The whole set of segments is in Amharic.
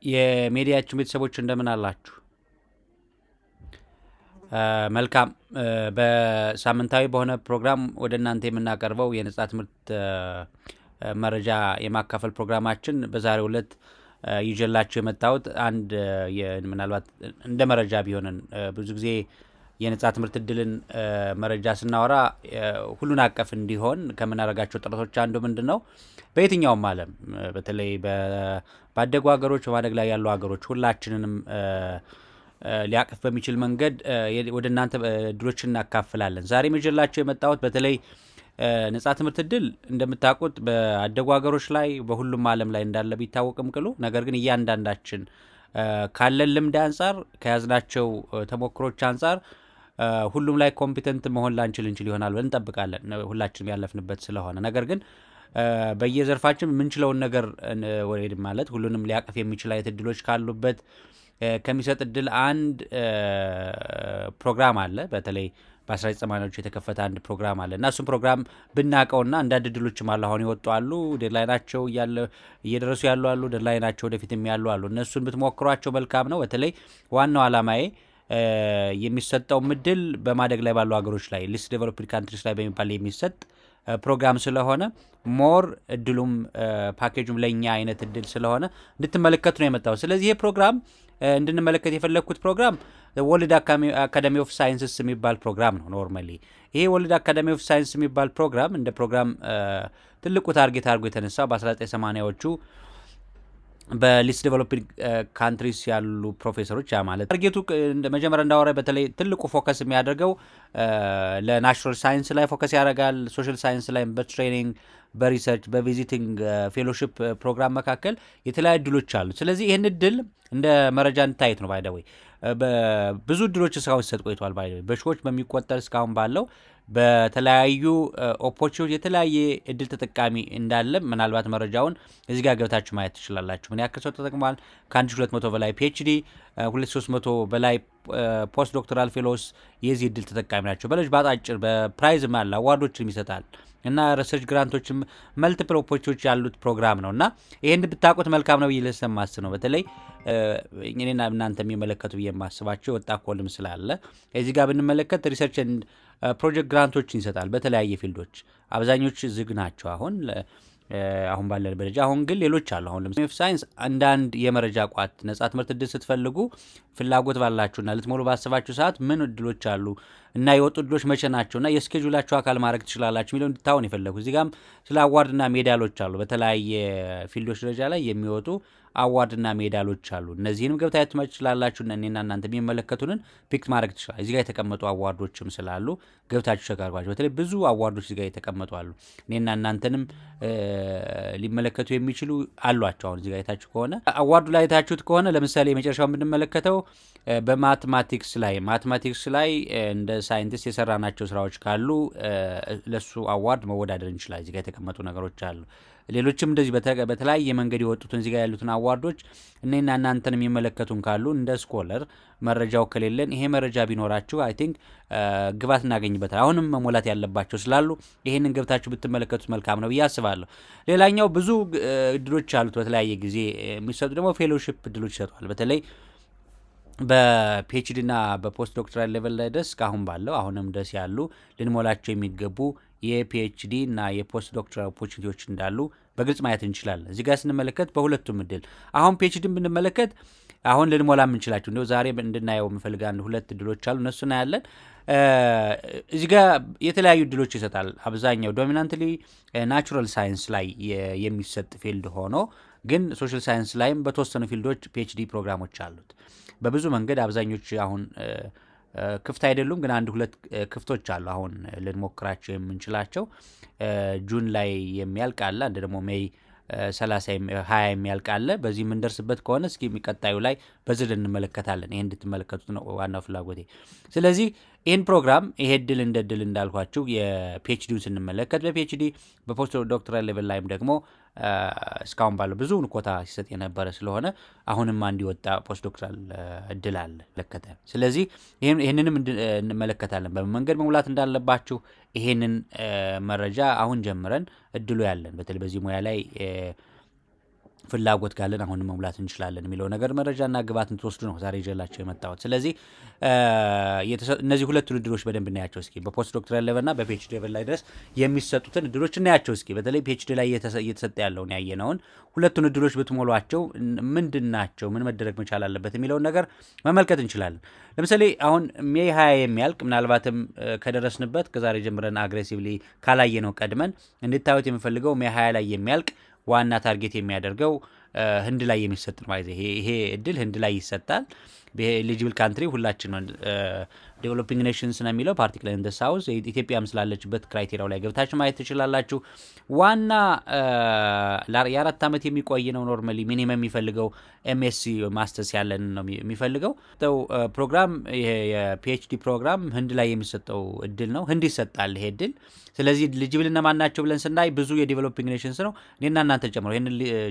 የሚዲያችን ቤተሰቦች እንደምን አላችሁ? መልካም። በሳምንታዊ በሆነ ፕሮግራም ወደ እናንተ የምናቀርበው የነጻ ትምህርት መረጃ የማካፈል ፕሮግራማችን በዛሬው ዕለት ይዤላችሁ የመጣሁት አንድ ምናልባት እንደ መረጃ ቢሆንን ብዙ ጊዜ የነጻ ትምህርት እድልን መረጃ ስናወራ ሁሉን አቀፍ እንዲሆን ከምናደርጋቸው ጥረቶች አንዱ ምንድን ነው? በየትኛውም ዓለም በተለይ ባደጉ ሀገሮች፣ በማደግ ላይ ያሉ ሀገሮች ሁላችንንም ሊያቅፍ በሚችል መንገድ ወደ እናንተ እድሎችን እናካፍላለን። ዛሬ ይዤላችሁ የመጣሁት በተለይ ነጻ ትምህርት እድል እንደምታውቁት በአደጉ ሀገሮች ላይ በሁሉም ዓለም ላይ እንዳለ ቢታወቅም ቅሉ ነገር ግን እያንዳንዳችን ካለን ልምድ አንጻር ከያዝናቸው ተሞክሮች አንጻር ሁሉም ላይ ኮምፒተንት መሆን ላንችል ይሆናል ብለን እንጠብቃለን፣ ሁላችንም ያለፍንበት ስለሆነ። ነገር ግን በየዘርፋችን የምንችለውን ነገር ማለት ሁሉንም ሊያቅፍ የሚችል አይነት እድሎች ካሉበት ከሚሰጥ እድል አንድ ፕሮግራም አለ። በተለይ በ1980ዎቹ የተከፈተ አንድ ፕሮግራም አለ እና እሱም ፕሮግራም ብናቀውና አንዳንድ እድሎችም አሉ። አሁን ይወጡ አሉ፣ ዴድላይናቸው እየደረሱ ያሉ አሉ፣ ዴድላይናቸው ወደፊትም ያሉ አሉ። እነሱን ብትሞክሯቸው መልካም ነው። በተለይ ዋናው ዓላማዬ የሚሰጠው እድል በማደግ ላይ ባሉ ሀገሮች ላይ ሊስት ዴቨሎፕድ ካንትሪስ ላይ በሚባል የሚሰጥ ፕሮግራም ስለሆነ ሞር እድሉም ፓኬጁም ለእኛ አይነት እድል ስለሆነ እንድትመለከቱ ነው የመጣው። ስለዚህ ይህ ፕሮግራም እንድንመለከት የፈለግኩት ፕሮግራም ወርልድ አካዳሚ ኦፍ ሳይንስስ የሚባል ፕሮግራም ነው። ኖርማሊ ይሄ ወርልድ አካዳሚ ኦፍ ሳይንስ የሚባል ፕሮግራም እንደ ፕሮግራም ትልቁ ታርጌት አድርጎ የተነሳው በ1980ዎቹ በሊስት ዴቨሎፕድ ካንትሪስ ያሉ ፕሮፌሰሮች፣ ያ ማለት ታርጌቱ መጀመሪያ እንዳወራ በተለይ ትልቁ ፎከስ የሚያደርገው ለናቹራል ሳይንስ ላይ ፎከስ ያደርጋል። ሶሻል ሳይንስ ላይ በትሬኒንግ፣ በሪሰርች፣ በቪዚቲንግ ፌሎሺፕ ፕሮግራም መካከል የተለያዩ እድሎች አሉ። ስለዚህ ይህን እድል እንደ መረጃ እንታየት ነው። ባይደወይ ብዙ እድሎች እስካሁን ሲሰጥ ቆይቷል። ባይደወይ በሺዎች በሚቆጠር እስካሁን ባለው በተለያዩ ኦፖርቹኒቲ የተለያየ እድል ተጠቃሚ እንዳለ ምናልባት መረጃውን እዚህ ጋር ገብታችሁ ማየት ትችላላችሁ። ምን ያክል ሰው ተጠቅሟል? ከ1200 በላይ ፒኤችዲ፣ 2300 በላይ ፖስት ዶክተራል ፌሎስ የዚህ እድል ተጠቃሚ ናቸው። በለጅ ባጣጭር በፕራይዝም አለ፣ አዋርዶችንም ይሰጣል እና ሪሰርች ግራንቶችም መልቲፕል ኦፖርቹኒቲዎች ያሉት ፕሮግራም ነው እና ይህን ብታውቁት መልካም ነው ብዬ ለሰማስ ነው። በተለይ እኔና እናንተ የሚመለከቱ ብዬ የማስባቸው የወጣ ኮልም ስላለ እዚህ ጋር ብንመለከት ሪሰርች ፕሮጀክት ግራንቶችን ይሰጣል በተለያየ ፊልዶች። አብዛኞቹ ዝግ ናቸው አሁን ባለን ደረጃ። አሁን ግን ሌሎች አሉ። አሁን ለምሳሌ ሳይንስ አንዳንድ የመረጃ ቋት ነጻ ትምህርት እድል ስትፈልጉ ፍላጎት ባላችሁና ልትሞሉ ባሰባችሁ ሰዓት ምን እድሎች አሉ እና የወጡ እድሎች መቼ ናቸው እና የስኬጁላችሁ አካል ማድረግ ትችላላችሁ የሚለው እንድታውን የፈለጉ። እዚህ ጋም ስለ አዋርድና ሜዳሎች አሉ። በተለያየ ፊልዶች ደረጃ ላይ የሚወጡ አዋርድና ሜዳሎች አሉ። እነዚህንም ገብታችሁ ማየት ትችላላችሁ። እኔና እናንተ የሚመለከቱንን ፒክ ማድረግ ትችላላችሁ። እዚህ ጋር የተቀመጡ አዋርዶችም ስላሉ ገብታችሁ ሸጋርጓቸው። በተለይ ብዙ አዋርዶች እዚህ ጋር የተቀመጡ አሉ። እኔና እናንተንም ሊመለከቱ የሚችሉ አሏቸው። አሁን እዚህ ጋር የታችሁ ከሆነ አዋርዱ ላይ የታችሁት ከሆነ ለምሳሌ የመጨረሻው የምንመለከተው በማትማቲክስ ላይ እንደ ሳይንቲስት የሰራናቸው ስራዎች ካሉ ለሱ አዋርድ መወዳደር እንችላለን። እዚህ ጋር የተቀመጡ ነገሮች አሉ። ሌሎችም እንደዚህ በተለያየ መንገድ የወጡትን እዚህ ጋር ያሉትን አዋርዶች እኔና እናንተን የሚመለከቱን ካሉ እንደ ስኮለር መረጃው ከሌለን ይሄ መረጃ ቢኖራችሁ አይ ቲንክ ግባት እናገኝበታል። አሁንም መሞላት ያለባቸው ስላሉ ይሄንን ገብታችሁ ብትመለከቱት መልካም ነው ብዬ አስባለሁ። ሌላኛው ብዙ እድሎች አሉት። በተለያየ ጊዜ የሚሰጡ ደግሞ ፌሎሺፕ እድሎች ይሰጧል። በተለይ በፒኤችዲ እና በፖስት ዶክተራል ሌቨል ላይ ድረስ እስካሁን ባለው አሁንም ድረስ ያሉ ልንሞላቸው የሚገቡ የፒኤችዲ እና የፖስት ዶክተራል ኦፖርቹኒቲዎች እንዳሉ በግልጽ ማየት እንችላለን። እዚህ ጋር ስንመለከት በሁለቱም እድል አሁን ፒኤችዲን ብንመለከት አሁን ልንሞላ የምንችላቸው እንዲሁ ዛሬ እንድናየው የምፈልግ አንድ ሁለት እድሎች አሉ። እነሱ እናያለን። እዚህ ጋር የተለያዩ እድሎች ይሰጣል። አብዛኛው ዶሚናንትሊ ናቹራል ሳይንስ ላይ የሚሰጥ ፊልድ ሆኖ ግን ሶሻል ሳይንስ ላይም በተወሰኑ ፊልዶች ፒኤችዲ ፕሮግራሞች አሉት። በብዙ መንገድ አብዛኞቹ አሁን ክፍት አይደሉም፣ ግን አንድ ሁለት ክፍቶች አሉ አሁን ልንሞክራቸው የምንችላቸው። ጁን ላይ የሚያልቅ አለ፣ አንድ ደግሞ ሜይ 30-20 የሚያልቅ አለ። በዚህ የምንደርስበት ከሆነ እስኪ የሚቀጣዩ ላይ በዝል እንመለከታለን። ይሄ እንድትመለከቱት ነው ዋናው ፍላጎቴ። ስለዚህ ይህን ፕሮግራም ይሄ ድል እንደ ድል እንዳልኳችሁ የፒኤችዲውን ስንመለከት በፒኤችዲ በፖስት ዶክተራል ሌቨል ላይም ደግሞ እስካሁን ባለው ብዙውን ኮታ ሲሰጥ የነበረ ስለሆነ አሁንም አንድ የወጣ ፖስት ዶክተራል እድል አለ ለከተ። ስለዚህ ይህንንም እንመለከታለን። በምን መንገድ መሙላት እንዳለባችሁ ይሄንን መረጃ አሁን ጀምረን እድሉ ያለን በተለይ በዚህ ሙያ ላይ ፍላጎት ካለን አሁን መሙላት እንችላለን የሚለው ነገር መረጃና ግብዓትን ተወስዱ ነው ዛሬ ይዤላችሁ የመጣሁት። ስለዚህ እነዚህ ሁለት ውድድሮች በደንብ እናያቸው እስኪ። በፖስት ዶክተራል ሌቨልና በፒኤችዲ ሌቨል ላይ ድረስ የሚሰጡትን እድሎች እናያቸው እስኪ። በተለይ ፒኤችዲ ላይ እየተሰጠ ያለውን ያየነውን ሁለቱን እድሎች ብትሞሏቸው ምንድን ናቸው፣ ምን መደረግ መቻል አለበት የሚለውን ነገር መመልከት እንችላለን። ለምሳሌ አሁን ሜይ 20 የሚያልቅ ምናልባትም ከደረስንበት ከዛሬ ጀምረን አግሬሲቭሊ ካላየ ነው ቀድመን እንድታዩት የምፈልገው ሜይ 20 ላይ የሚያልቅ ዋና ታርጌት የሚያደርገው ህንድ ላይ የሚሰጥ ነው። ይሄ እድል ህንድ ላይ ይሰጣል። ኤሊጂብል ካንትሪ ሁላችን ነው ዴቨሎፒንግ ኔሽንስ ነው የሚለው ፓርቲክላር ኢን ዘ ሳውዝ ኢትዮጵያም ስላለችበት ክራይቴሪያው ላይ ገብታችሁ ማየት ትችላላችሁ። ዋና የ4 ዓመት የሚቆይ ነው። ኖርማሊ ሚኒመም የሚፈልገው ኤምኤስሲ ማስተርስ ያለን ነው የሚፈልገው ፕሮግራም። የፒኤችዲ ፕሮግራም ህንድ ላይ የሚሰጠው እድል ነው። ህንድ ይሰጣል ይሄ እድል። ስለዚህ ኤሊጂብል እነማን ናቸው ብለን ስናይ ብዙ የዴቨሎፒንግ ኔሽንስ ነው። እኔና እናንተ ጨምሮ ይህን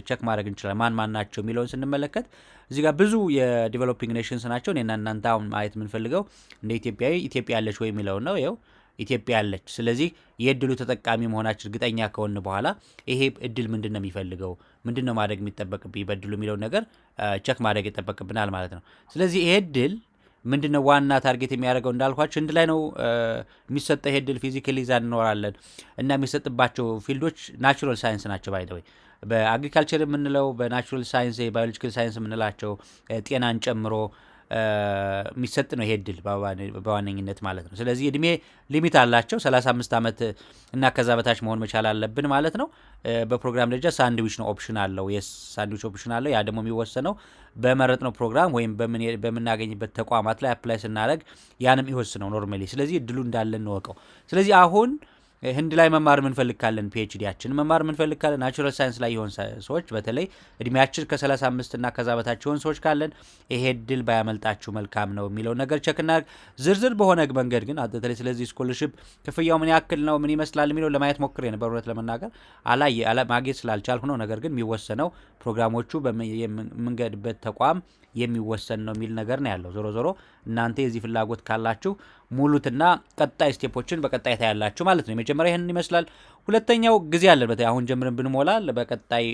ቸክ ማድረግ እንችላለን። ማን ናቸው የሚለውን ስንመለከት እዚህ ጋር ብዙ የዴቨሎፒንግ ኔሽንስ ናቸው። እኔና እናንተ አሁን ማየት የምንፈልገው እንደ ኢትዮጵያዊ ኢትዮጵያ ያለች ወይ የሚለው ነው። ይኸው ኢትዮጵያ ያለች። ስለዚህ የእድሉ ተጠቃሚ መሆናችን እርግጠኛ ከሆን በኋላ ይሄ እድል ምንድን ነው የሚፈልገው፣ ምንድን ነው ማድረግ የሚጠበቅብኝ በእድሉ የሚለውን ነገር ቸክ ማድረግ ይጠበቅብናል ማለት ነው። ስለዚህ ይሄ እድል ምንድን ነው ዋና ታርጌት የሚያደርገው እንዳልኳቸው ህንድ ላይ ነው የሚሰጠው። ይሄ እድል ፊዚካሊ እዛ እንኖራለን እና የሚሰጥባቸው ፊልዶች ናቹራል ሳይንስ ናቸው። ባይ ዘ ወይ በአግሪካልቸር የምንለው በናቹራል ሳይንስ ባዮሎጂካል ሳይንስ የምንላቸው ጤናን ጨምሮ የሚሰጥ ነው ይሄ እድል በዋነኝነት ማለት ነው። ስለዚህ እድሜ ሊሚት አላቸው። 35 ዓመት እና ከዛ በታች መሆን መቻል አለብን ማለት ነው። በፕሮግራም ደረጃ ሳንድዊች ነው ኦፕሽን አለው። ሳንድዊች ኦፕሽን አለው። ያ ደግሞ የሚወሰነው በመረጥነው ፕሮግራም ወይም በምናገኝበት ተቋማት ላይ አፕላይ ስናደርግ ያንም ይወስነው ኖርማሊ። ስለዚህ እድሉ እንዳለን እንወቀው። ስለዚህ አሁን ህንድ ላይ መማር ምንፈልግ ካለን ፒኤችዲያችን መማር ምንፈልግ ካለን ናቹራል ሳይንስ ላይ የሆን ሰዎች በተለይ እድሜያችን ከ35 እና ከዛ በታች የሆን ሰዎች ካለን ይሄ እድል ባያመልጣችሁ መልካም ነው የሚለው ነገር ቸክና ዝርዝር በሆነ መንገድ ግን በተለይ ስለዚህ ስኮለርሺፕ ክፍያው ምን ያክል ነው ምን ይመስላል የሚለው ለማየት ሞክሬ ነበር። እውነት ለመናገር ማግኘት ስላልቻልኩ ነው። ነገር ግን የሚወሰነው ፕሮግራሞቹ በምንገድበት ተቋም የሚወሰን ነው የሚል ነገር ነው ያለው። ዞሮ ዞሮ እናንተ የዚህ ፍላጎት ካላችሁ ሙሉትና ቀጣይ ስቴፖችን በቀጣይ ታያላችሁ ማለት ነው። የመጀመሪያ ይህንን ይመስላል። ሁለተኛው ጊዜ አለን። በተለይ አሁን ጀምረን ብንሞላ በቀጣይ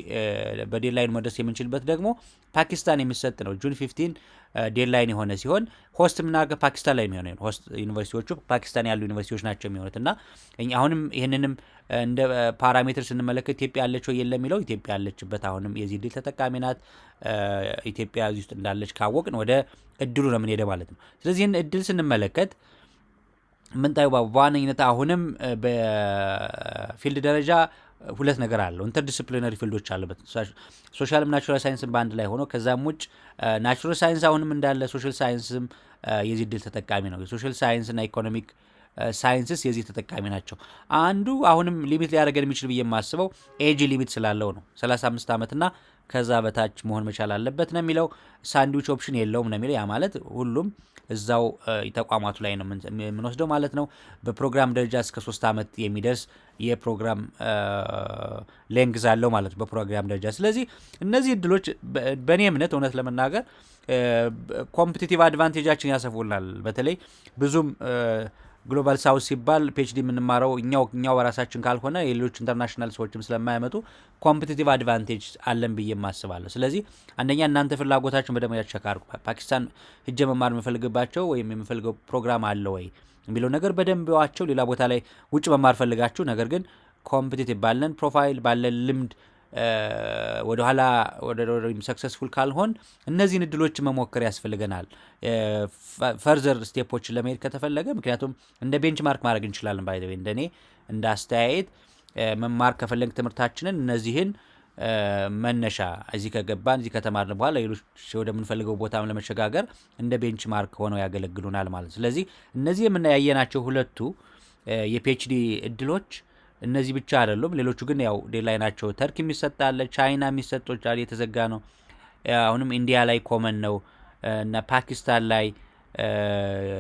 በዴድላይን መድረስ የምንችልበት ደግሞ ፓኪስታን የሚሰጥ ነው። ጁን 15 ዴድላይን የሆነ ሲሆን ሆስት የምናደርገው ፓኪስታን ላይ የሚሆነ ሆስት ዩኒቨርሲቲዎቹ ፓኪስታን ያሉ ዩኒቨርሲቲዎች ናቸው የሚሆኑት እና አሁንም ይህንንም እንደ ፓራሜትር ስንመለከት ኢትዮጵያ ያለችው የለም የሚለው ኢትዮጵያ ያለችበት አሁንም የዚህ እድል ተጠቃሚ ናት። ኢትዮጵያ እዚህ ውስጥ እንዳለች ካወቅን ወደ እድሉ ነው የምንሄደው ማለት ነው። ስለዚህ ይህን እድል ስንመለከት ምንታየው በዋነኝነት አሁንም በፊልድ ደረጃ ሁለት ነገር አለው። ኢንተርዲስፕሊነሪ ፊልዶች አሉበት። ሶሻልም ናቹራል ሳይንስም በአንድ ላይ ሆኖ ከዛም ውጭ ናቹራል ሳይንስ አሁንም እንዳለ ሶሻል ሳይንስም የዚህ እድል ተጠቃሚ ነው። የሶሻል ሳይንስና ኢኮኖሚክ ሳይንስስ የዚህ ተጠቃሚ ናቸው። አንዱ አሁንም ሊሚት ሊያደርገን የሚችል ብዬ የማስበው ኤጅ ሊሚት ስላለው ነው። 35 ዓመትና ከዛ በታች መሆን መቻል አለበት ነው የሚለው። ሳንድዊች ኦፕሽን የለውም ነው የሚለው። ያ ማለት ሁሉም እዛው ተቋማቱ ላይ ነው የምንወስደው ማለት ነው። በፕሮግራም ደረጃ እስከ 3 ዓመት የሚደርስ የፕሮግራም ሌንግዝ አለው ማለት ነው በፕሮግራም ደረጃ። ስለዚህ እነዚህ እድሎች በእኔ እምነት እውነት ለመናገር ኮምፒቲቲቭ አድቫንቴጃችን ያሰፉልናል። በተለይ ብዙም ግሎባል ሳውት ሲባል ፒኤችዲ የምንማረው እኛው በራሳችን ካልሆነ የሌሎች ኢንተርናሽናል ሰዎችም ስለማያመጡ ኮምፒቲቲቭ አድቫንቴጅ አለን ብዬ ማስባለሁ። ስለዚህ አንደኛ እናንተ ፍላጎታችሁን በደንብ ያቸካርኩ ፓኪስታን ሂጄ መማር የምፈልግባቸው ወይም የምፈልገው ፕሮግራም አለ ወይ የሚለው ነገር በደንብ ዋቸው። ሌላ ቦታ ላይ ውጭ መማር ፈልጋችሁ ነገር ግን ኮምፒቲቲቭ ባለን ፕሮፋይል ባለን ልምድ ወደኋላ ወደ ሰክሰስፉል ካልሆን እነዚህን እድሎችን መሞከር ያስፈልገናል ፈርዘር ስቴፖችን ለመሄድ ከተፈለገ። ምክንያቱም እንደ ቤንችማርክ ማድረግ እንችላለን። ባይ ዘ ወይ እንደኔ እንደ አስተያየት መማር ከፈለግ ትምህርታችንን እነዚህን መነሻ እዚህ ከገባን እዚህ ከተማርን በኋላ ሌሎች ወደምንፈልገው ቦታም ለመሸጋገር እንደ ቤንችማርክ ሆነው ያገለግሉናል ማለት። ስለዚህ እነዚህ የምናያየናቸው ሁለቱ የፒኤችዲ እድሎች እነዚህ ብቻ አይደሉም። ሌሎቹ ግን ያው ዴድላይን ናቸው። ተርክ የሚሰጣል፣ ቻይና የሚሰጦች አለ የተዘጋ ነው። አሁንም ኢንዲያ ላይ ኮመን ነው እና ፓኪስታን ላይ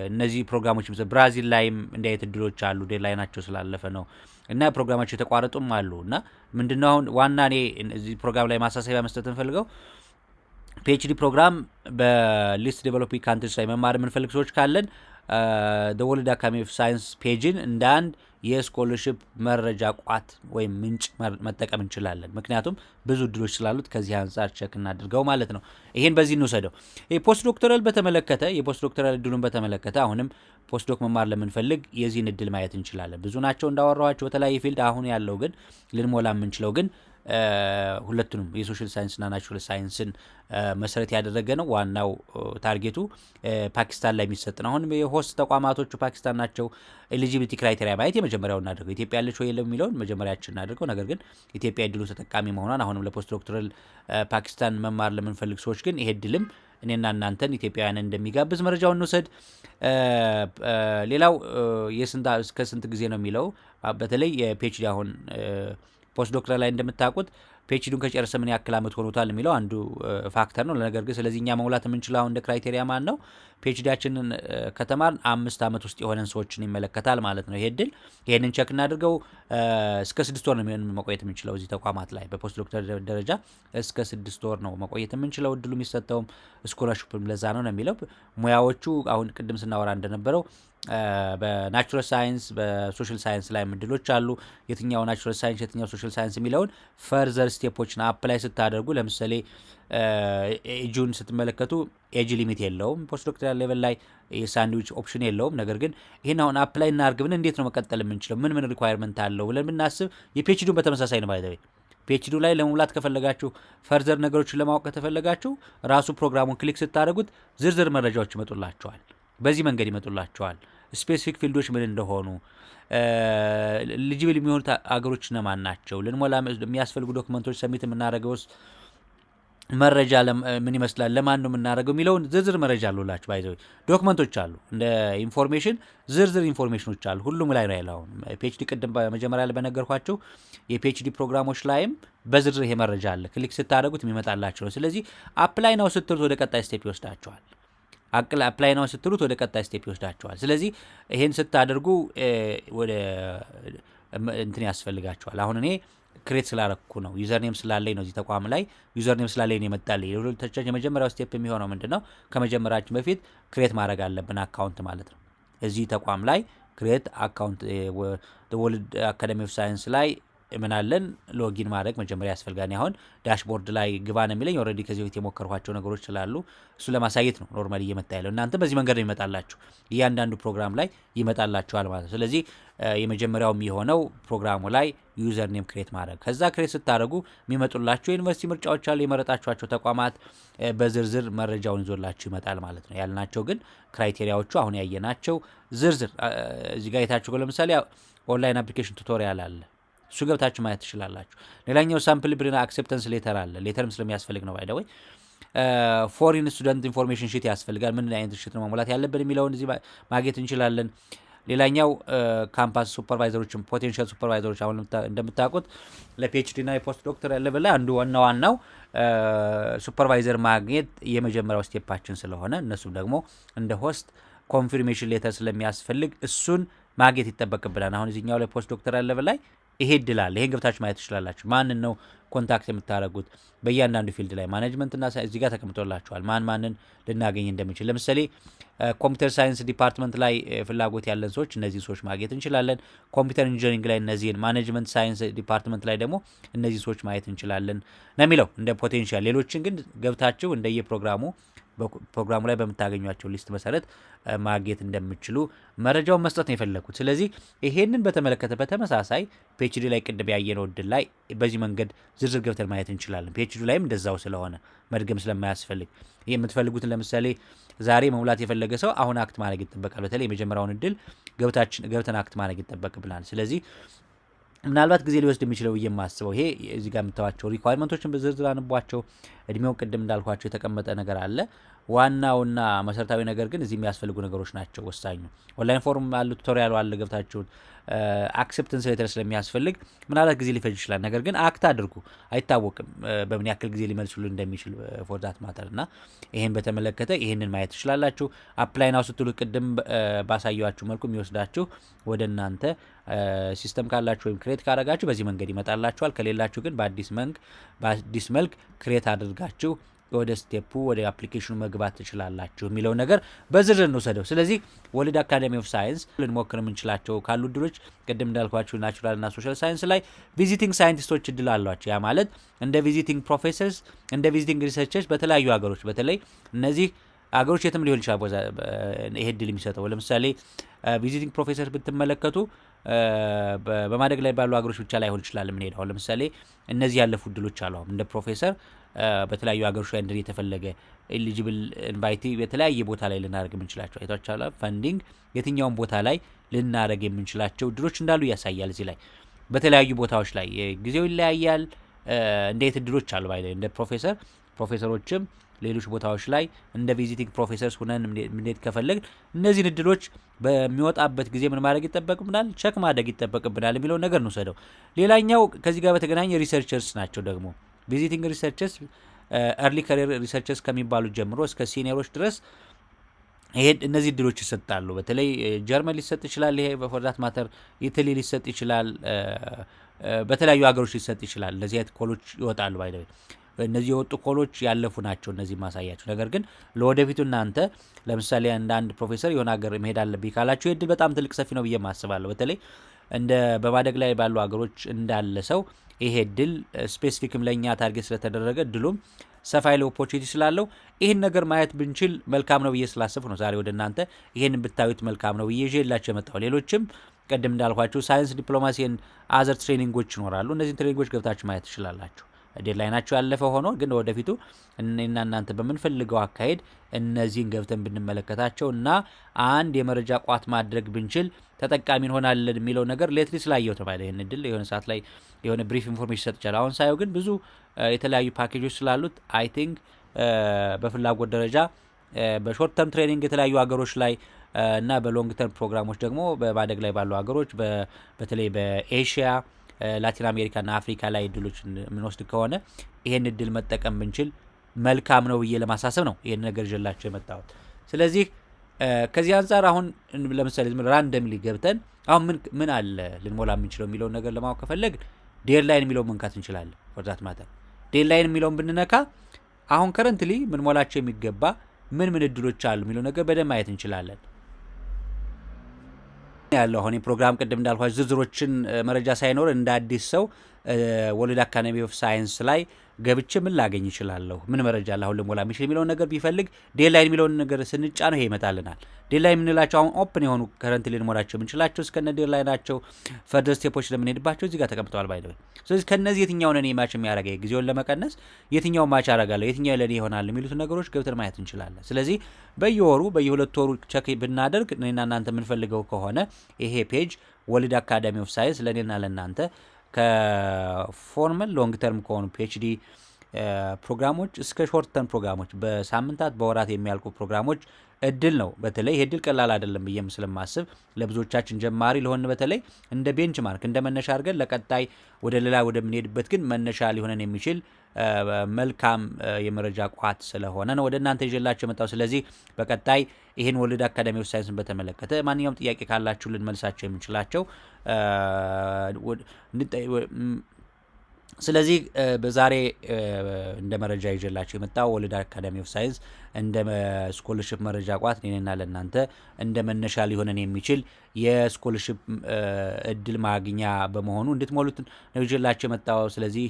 እነዚህ ፕሮግራሞች ብራዚል ላይም እንዲህ አይነት እድሎች አሉ። ዴድላይናቸው ስላለፈ ነው እና ፕሮግራማቸው የተቋረጡም አሉ እና ምንድነው አሁን ዋና እኔ እዚህ ፕሮግራም ላይ ማሳሰቢያ መስጠት እንፈልገው ፒኤችዲ ፕሮግራም በሊስት ዴቨሎፒንግ ካንትሪስ ላይ መማር የምንፈልግ ሰዎች ካለን the World Academy of Science ፔጅን እንደ አንድ የስኮለርሺፕ መረጃ ቋት ወይም ምንጭ መጠቀም እንችላለን። ምክንያቱም ብዙ እድሎች ስላሉት ከዚህ አንጻር ቸክ እናድርገው ማለት ነው። ይሄን በዚህ እንውሰደው። የፖስት ዶክተራል በተመለከተ የፖስት ዶክተራል እድሉን በተመለከተ አሁንም ፖስት ዶክ መማር ለምንፈልግ የዚህን እድል ማየት እንችላለን። ብዙ ናቸው እንዳወራኋቸው በተለያየ ፊልድ። አሁን ያለው ግን ልንሞላ የምንችለው ግን ሁለቱንም የሶሻል ሳይንስና ናቹራል ሳይንስን መሰረት ያደረገ ነው። ዋናው ታርጌቱ ፓኪስታን ላይ የሚሰጥ ነው። አሁን የሆስት ተቋማቶቹ ፓኪስታን ናቸው። ኤሊጂቢሊቲ ክራይቴሪያ ማየት የመጀመሪያው እናደርገው። ኢትዮጵያ ያለች ወይ የለም የሚለውን መጀመሪያችን እናደርገው። ነገር ግን ኢትዮጵያ እድሉ ተጠቃሚ መሆኗን አሁንም ለፖስት ዶክተራል ፓኪስታን መማር ለምንፈልግ ሰዎች ግን ይሄ እድልም እኔና እናንተን ኢትዮጵያውያንን እንደሚጋብዝ መረጃውን እንውሰድ። ሌላው እስከ ስንት ጊዜ ነው የሚለው በተለይ የፒኤችዲ አሁን ፖስት ዶክተር ላይ እንደምታውቁት ፒኤችዲውን ከጨረሰ ምን ያክል አመት ሆኖታል የሚለው አንዱ ፋክተር ነው። ነገር ግን ስለዚህ እኛ መሙላት የምንችለው እንደ ክራይቴሪያ ማን ነው ፒኤችዲያችንን ከተማርን 5 አመት ውስጥ የሆነን ሰዎችን ይመለከታል ማለት ነው። ይሄ እድል ይሄንን ቸክ እናድርገው። እስከ 6 ወር ነው መቆየት የምንችለው እዚህ ተቋማት ላይ በፖስት ዶክተር ደረጃ እስከ 6 ወር ነው መቆየት የምንችለው። እድሉ የሚሰጠውም ስኮላርሺፕም ለዛ ነው የሚለው። ሙያዎቹ አሁን ቅድም ስናወራ እንደነበረው በናቹራል ሳይንስ በሶሻል ሳይንስ ላይ እድሎች አሉ። የትኛው ናቹራል ሳይንስ የትኛው ሶሻል ሳይንስ የሚለውን ፈርዘር ስቴፖችን አፕላይ ስታደርጉ ለምሳሌ ኤጁን ስትመለከቱ ኤጅ ሊሚት የለውም። ፖስት ዶክተራል ሌቨል ላይ የሳንድዊች ኦፕሽን የለውም። ነገር ግን ይህን አሁን አፕላይ እናርግ ብን እንዴት ነው መቀጠል የምንችለው ምን ሪኳየርመንት አለው ብለን ብናስብ የፒኤችዲውን በተመሳሳይ ነው። ባይዘዌ ፒኤችዲ ላይ ለመሙላት ከፈለጋችሁ ፈርዘር ነገሮችን ለማወቅ ከተፈለጋችሁ ራሱ ፕሮግራሙን ክሊክ ስታደርጉት ዝርዝር መረጃዎች ይመጡላችኋል። በዚህ መንገድ ይመጡላቸዋል። ስፔሲፊክ ፊልዶች ምን እንደሆኑ ኤሊጂብል የሚሆኑት አገሮች እነማን ናቸው፣ ልንሞላ የሚያስፈልጉ ዶክመንቶች ሰሚት የምናደርገውስ መረጃ ምን ይመስላል፣ ለማን ነው የምናደርገው የሚለውን ዝርዝር መረጃ አሉላችሁ። ባይዘው ዶክመንቶች አሉ እንደ ኢንፎርሜሽን ዝርዝር ኢንፎርሜሽኖች አሉ። ሁሉም ላይ ነው ያለው። አሁን ፒኤችዲ ቅድም በመጀመሪያ ላይ በነገርኳችሁ የፒኤችዲ ፕሮግራሞች ላይም በዝርዝር ይሄ መረጃ አለ። ክሊክ ስታደርጉት የሚመጣላችሁ ነው። ስለዚህ አፕላይ ነው ስትሉት ወደ ቀጣይ ስቴፕ ይወስዳችኋል። አፕላይ ነው ስትሉት ወደ ቀጣይ ስቴፕ ይወስዳችኋል። ስለዚህ ይሄን ስታደርጉ ወደ እንትን ያስፈልጋችኋል። አሁን እኔ ክሬት ስላረኩ ነው ዩዘርኔም ስላለኝ ነው እዚህ ተቋም ላይ ዩዘርኔም ስላለኝ ነው የመጣልኝ። ለሁለታችን የመጀመሪያው ስቴፕ የሚሆነው ምንድነው? ከመጀመራችን በፊት ክሬት ማድረግ አለብን አካውንት ማለት ነው። እዚህ ተቋም ላይ ክሬት አካውንት ወርልድ አካዳሚ ኦፍ ሳይንስ ላይ ምናለን ሎጊን ማድረግ መጀመሪያ ያስፈልጋል። አሁን ዳሽቦርድ ላይ ግባ ነው የሚለኝ። ኦልሬዲ ከዚህ በፊት የሞከርኳቸው ነገሮች ስላሉ እሱ ለማሳየት ነው ኖርማሊ እየመጣ ያለው። እናንተ በዚህ መንገድ ነው ይመጣላችሁ፣ እያንዳንዱ ፕሮግራም ላይ ይመጣላችኋል ማለት ነው። ስለዚህ የመጀመሪያው የሆነው ፕሮግራሙ ላይ ዩዘር ኔም ክሬት ማድረግ። ከዛ ክሬት ስታደርጉ የሚመጡላችሁ የዩኒቨርሲቲ ምርጫዎች አሉ። የመረጣችኋቸው ተቋማት በዝርዝር መረጃውን ይዞላችሁ ይመጣል ማለት ነው። ያልናቸው ግን ክራይቴሪያዎቹ አሁን ያየናቸው ዝርዝር እዚህ ጋር የታችሁ። ለምሳሌ ኦንላይን አፕሊኬሽን ቱቶሪያል አለ፣ እሱ ገብታችሁ ማየት ትችላላችሁ። ሌላኛው ሳምፕል ብሪና አክሴፕታንስ ሌተር አለ። ሌተርም ስለሚያስፈልግ ነው። ባይደወይ ፎሪን ስቱደንት ኢንፎርሜሽን ሺት ያስፈልጋል። ምን አይነት ሺት ነው መሙላት ያለብን የሚለውን እዚህ ማግኘት እንችላለን። ሌላኛው ካምፓስ ሱፐርቫይዘሮችም ፖቴንሻል ሱፐርቫይዘሮች አሁን እንደምታውቁት ለፒኤችዲ እና የፖስት ዶክተር ያለበላ አንዱ ዋናው ሱፐርቫይዘር ማግኘት የመጀመሪያው ስቴፓችን ስለሆነ እነሱም ደግሞ እንደ ሆስት ኮንፊርሜሽን ሌተር ስለሚያስፈልግ እሱን ማግኘት ይጠበቅብናል። አሁን እዚህኛው ላይ ፖስት ዶክተር ያለበላ ላይ ይሄ እድላል። ይሄን ገብታችሁ ማየት ትችላላችሁ። ማንን ነው ኮንታክት የምታደርጉት በእያንዳንዱ ፊልድ ላይ ማኔጅመንት እና እዚህ ጋር ተቀምጦላችኋል ማንን ልናገኝ እንደምንችል። ለምሳሌ ኮምፒውተር ሳይንስ ዲፓርትመንት ላይ ፍላጎት ያለን ሰዎች እነዚህ ሰዎች ማግኘት እንችላለን። ኮምፒውተር ኢንጂነሪንግ ላይ እነዚህን፣ ማኔጅመንት ሳይንስ ዲፓርትመንት ላይ ደግሞ እነዚህ ሰዎች ማየት እንችላለን ነው የሚለው እንደ ፖቴንሻል። ሌሎችን ግን ገብታችሁ እንደየፕሮግራሙ ፕሮግራሙ ላይ በምታገኟቸው ሊስት መሰረት ማግኘት እንደምችሉ መረጃውን መስጠት ነው የፈለኩት። ስለዚህ ይሄንን በተመለከተ በተመሳሳይ ፒኤችዲ ላይ ቅድም ያየነው እድል ላይ በዚህ መንገድ ዝርዝር ገብተን ማየት እንችላለን። ፒኤችዲ ላይም እንደዛው ስለሆነ መድገም ስለማያስፈልግ ይሄ የምትፈልጉትን ለምሳሌ ዛሬ መሙላት የፈለገ ሰው አሁን አክት ማድረግ ይጠበቃል። በተለይ የመጀመሪያውን እድል ገብተን አክት ማድረግ ይጠበቅብናል። ስለዚህ ምናልባት ጊዜ ሊወስድ የሚችለው የማስበው ይሄ እዚህ ጋር የምታዋቸው ሪኳየርመንቶችን በዝርዝር አንቧቸው። እድሜው ቅድም እንዳልኳቸው የተቀመጠ ነገር አለ። ዋናውና መሰረታዊ ነገር ግን እዚህ የሚያስፈልጉ ነገሮች ናቸው ወሳኙ። ኦንላይን ፎርም አለ፣ ቱቶሪያል አለ። ገብታችሁን አክሴፕተንስ ሌተር ስለሚያስፈልግ ምናልባት ጊዜ ሊፈጅ ይችላል። ነገር ግን አክት አድርጉ። አይታወቅም በምን ያክል ጊዜ ሊመልሱሉ እንደሚችል ፎር ዛት ማተር እና ይሄን በተመለከተ ይሄንን ማየት ትችላላችሁ። አፕላይ ናው ስትሉ ቅድም ባሳየዋችሁ መልኩ የሚወስዳችሁ ወደ እናንተ ሲስተም ካላችሁ ወይም ክሬት ካደረጋችሁ በዚህ መንገድ ይመጣላችኋል። ከሌላችሁ ግን በአዲስ መልክ ክሬት አድርጋችሁ ወደ ስቴፑ ወደ አፕሊኬሽኑ መግባት ትችላላችሁ የሚለው ነገር በዝርዝር እንወሰደው። ስለዚህ ወርልድ አካዳሚ ኦፍ ሳይንስ ልንሞክር የምንችላቸው ካሉ እድሎች ቅድም እንዳልኳችሁ ናቹራል እና ሶሻል ሳይንስ ላይ ቪዚቲንግ ሳይንቲስቶች እድል አሏቸው። ያ ማለት እንደ ቪዚቲንግ ፕሮፌሰርስ እንደ ቪዚቲንግ ሪሰርቸርስ በተለያዩ ሀገሮች በተለይ እነዚህ አገሮች የትም ሊሆን ይችላል ይሄ እድል የሚሰጠው። ለምሳሌ ቪዚቲንግ ፕሮፌሰር ብትመለከቱ በማደግ ላይ ባሉ ሀገሮች ብቻ ላይሆን ይችላል የምንሄደው። ለምሳሌ እነዚህ ያለፉ እድሎች አሉ። እንደ ፕሮፌሰር በተለያዩ ሀገሮች ላይ የተፈለገ ኤሊጂብል ኢንቫይቲ የተለያየ ቦታ ላይ ልናደርግ የምንችላቸው አይታችኋል። ፈንዲንግ የትኛውን ቦታ ላይ ልናደርግ የምንችላቸው እድሎች እንዳሉ ያሳያል። እዚህ ላይ በተለያዩ ቦታዎች ላይ ጊዜው ይለያያል። እንዴት እድሎች አሉ እንደ ፕሮፌሰሮችም ሌሎች ቦታዎች ላይ እንደ ቪዚቲንግ ፕሮፌሰርስ ሆነን እንዴት ከፈለግ እነዚህን እድሎች በሚወጣበት ጊዜ ምን ማድረግ ይጠበቅብናል? ቸክ ማድረግ ይጠበቅብናል የሚለው ነገር ነው ሰደው። ሌላኛው ከዚህ ጋር በተገናኘ ሪሰርቸርስ ናቸው ደግሞ ቪዚቲንግ ሪሰርቸርስ ኤርሊ ካሪየር ሪሰርቸርስ ከሚባሉት ጀምሮ እስከ ሲኒየሮች ድረስ እነዚህ እድሎች ይሰጣሉ። በተለይ ጀርመን ሊሰጥ ይችላል። ይሄ በፎርዳት ማተር ኢታሊ ሊሰጥ ይችላል። በተለያዩ ሀገሮች ሊሰጥ ይችላል። እነዚህ አይነት ኮሎች ይወጣሉ ባይደው እነዚህ የወጡ ኮሎች ያለፉ ናቸው። እነዚህ ማሳያቸው ነገር ግን ለወደፊቱ እናንተ ለምሳሌ አንድ ፕሮፌሰር የሆነ ሀገር መሄድ አለብኝ ካላችሁ እድል በጣም ትልቅ ሰፊ ነው ብዬ ማስባለሁ። በተለይ እንደ በማደግ ላይ ባሉ ሀገሮች እንዳለ ሰው ይሄ እድል ስፔሲፊክም ለኛ ታርጌት ስለተደረገ እድሉም ሰፋ ያለ ኦፖርቹኒቲ ስላለው ይህን ነገር ማየት ብንችል መልካም ነው ብዬ ስላሰብኩ ነው ዛሬ ወደ እናንተ ይሄን ብታዩት መልካም ነው ብዬ ይዤላችሁ የመጣው። ሌሎችም ቀደም እንዳልኳችሁ ሳይንስ ዲፕሎማሲን አዘር ትሬኒንጎች ይኖራሉ። እነዚህ ትሬኒንጎች ገብታችሁ ማየት ትችላላችሁ። ዴድላይናቸው ያለፈ ሆኖ ግን ወደፊቱ እኔና እናንተ በምንፈልገው አካሄድ እነዚህን ገብተን ብንመለከታቸው እና አንድ የመረጃ ቋት ማድረግ ብንችል ተጠቃሚ እንሆናለን የሚለው ነገር ሌትሊ ስላየው ተባለ። ይሄን እድል የሆነ ሰዓት ላይ የሆነ ብሪፍ ኢንፎርሜሽን ሰጥቻለሁ። አሁን ሳየው ግን ብዙ የተለያዩ ፓኬጆች ስላሉት አይ ቲንክ በፍላጎት ደረጃ በሾርት ተርም ትሬኒንግ የተለያዩ ሀገሮች ላይ እና በሎንግ ተርም ፕሮግራሞች ደግሞ በማደግ ላይ ባሉ ሀገሮች በተለይ በኤሽያ ላቲን አሜሪካና አፍሪካ ላይ እድሎች የምንወስድ ከሆነ ይሄን እድል መጠቀም ብንችል መልካም ነው ብዬ ለማሳሰብ ነው ይሄን ነገር ይዤላችሁ የመጣሁት። ስለዚህ ከዚህ አንፃር አሁን ለምሳሌ ራንደምሊ ገብተን አሁን ምን አለ ልንሞላ የምንችለው የሚለውን ነገር ለማወቅ ከፈለግ ዴድላይን የሚለውን መንካት እንችላለን። ፎርዛት ማተር ዴድላይን የሚለውን ብንነካ አሁን ከረንትሊ ምን ሞላቸው የሚገባ ምን እድሎች አሉ የሚለው ነገር በደንብ ማየት እንችላለን። ያለው አሁን የፕሮግራም ቅድም እንዳልኳችሁ ዝርዝሮችን መረጃ ሳይኖር እንደ አዲስ ሰው ወርልድ አካዳሚ ኦፍ ሳይንስ ላይ ገብቼ ምን ላገኝ ይችላለሁ፣ ምን መረጃ አለ አሁን ልሞላ የሚችል የሚለውን ነገር ቢፈልግ ዴድላይን የሚለውን ነገር ስንጫነው ይሄ ይመጣልናል። ዴድላይን የምንላቸው አሁን ኦፕን የሆኑ ከረንትሊ ልንሞላቸው የምንችላቸው እስከነ ዴድላይናቸው ፈርደር ስቴፖች ለምንሄድባቸው እዚህ ጋር ተቀምጠዋል ባይደው። ስለዚህ ከነዚህ የትኛው ለኔ ማች የሚያደርገኝ ጊዜውን ለመቀነስ የትኛው ማች አደርጋለሁ የትኛው ለኔ ይሆናል የሚሉት ነገሮች ገብተን ማየት እንችላለን። ስለዚህ በየወሩ በየሁለት ወሩ ቸክ ብናደርግ እኔና እናንተ የምንፈልገው ከሆነ ይሄ ፔጅ ወርልድ አካዳሚ ኦፍ ሳይንስ ለኔና ለናንተ ከፎርማል ሎንግ ተርም ከሆኑ ፒኤችዲ ፕሮግራሞች እስከ ሾርት ተርም ፕሮግራሞች በሳምንታት በወራት የሚያልቁ ፕሮግራሞች እድል ነው። በተለይ ይሄ እድል ቀላል አይደለም ብዬም ስለማስብ ለብዙዎቻችን ጀማሪ ለሆነ በተለይ እንደ ቤንችማርክ እንደ መነሻ አድርገን ለቀጣይ ወደ ሌላ ወደምንሄድበት ግን መነሻ ሊሆነን የሚችል መልካም የመረጃ ቋት ስለሆነ ነው ወደ እናንተ ይዤላችሁ የመጣው። ስለዚህ በቀጣይ ይሄን ወርልድ አካዳሚ ኦፍ ሳይንስን በተመለከተ ማንኛውም ጥያቄ ካላችሁ ልንመልሳቸው የምንችላቸው ስለዚህ በዛሬ እንደ መረጃ ይዤላችሁ የመጣው ወርልድ አካዳሚ ኦፍ ሳይንስ እንደ ስኮለርሺፕ መረጃ ቋት እኔና ለእናንተ እንደ መነሻ ሊሆነን የሚችል የስኮለርሺፕ እድል ማግኛ በመሆኑ እንድትሞሉት ነው ይዤላችሁ የመጣው። ስለዚህ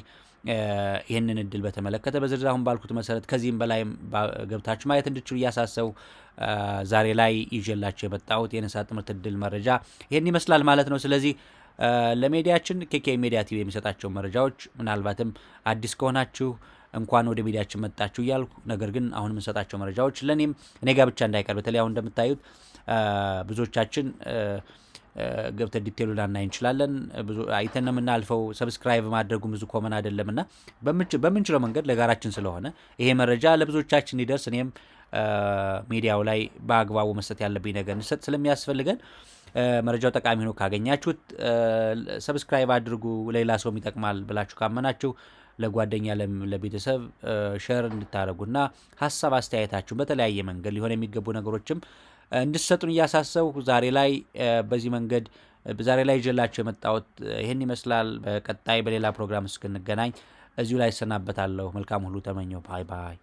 ይህንን እድል በተመለከተ በዝርዝር አሁን ባልኩት መሰረት ከዚህም በላይ ገብታችሁ ማየት እንድትችሉ እያሳሰቡ ዛሬ ላይ ይዤላችሁ የመጣሁት የነጻ ትምህርት እድል መረጃ ይህን ይመስላል ማለት ነው። ስለዚህ ለሚዲያችን ኬኬ ሚዲያ ቲቪ የሚሰጣቸው መረጃዎች ምናልባትም አዲስ ከሆናችሁ እንኳን ወደ ሚዲያችን መጣችሁ እያልኩ ነገር ግን አሁን የምንሰጣቸው መረጃዎች ለኔም እኔ ጋር ብቻ እንዳይቀር በተለይ አሁን እንደምታዩት ብዙዎቻችን ገብተን ዲቴይሉ ላናይ እንችላለን። ብዙ አይተን ነው የምናልፈው። ሰብስክራይብ ማድረጉ ብዙ ኮመን አይደለምና በምንችለው መንገድ ለጋራችን ስለሆነ ይሄ መረጃ ለብዙዎቻችን እንዲደርስ እኔም ሚዲያው ላይ በአግባቡ መስጠት ያለብኝ ነገር እንሰጥ ስለሚያስፈልገን መረጃው ጠቃሚ ነው ካገኛችሁት ሰብስክራይብ አድርጉ። ሌላ ሰው ይጠቅማል ብላችሁ ካመናችሁ ለጓደኛ ለቤተሰብ ሼር እንድታረጉና ሐሳብ አስተያየታችሁ በተለያየ መንገድ ሊሆን የሚገቡ ነገሮችም እንድትሰጡን እያሳሰብኩ ዛሬ ላይ በዚህ መንገድ ዛሬ ላይ ይዤላችሁ የመጣሁት ይሄን ይመስላል። በቀጣይ በሌላ ፕሮግራም እስክንገናኝ እዚሁ ላይ ሰናበታለሁ። መልካም ሁሉ ተመኘው። ባይ ባይ።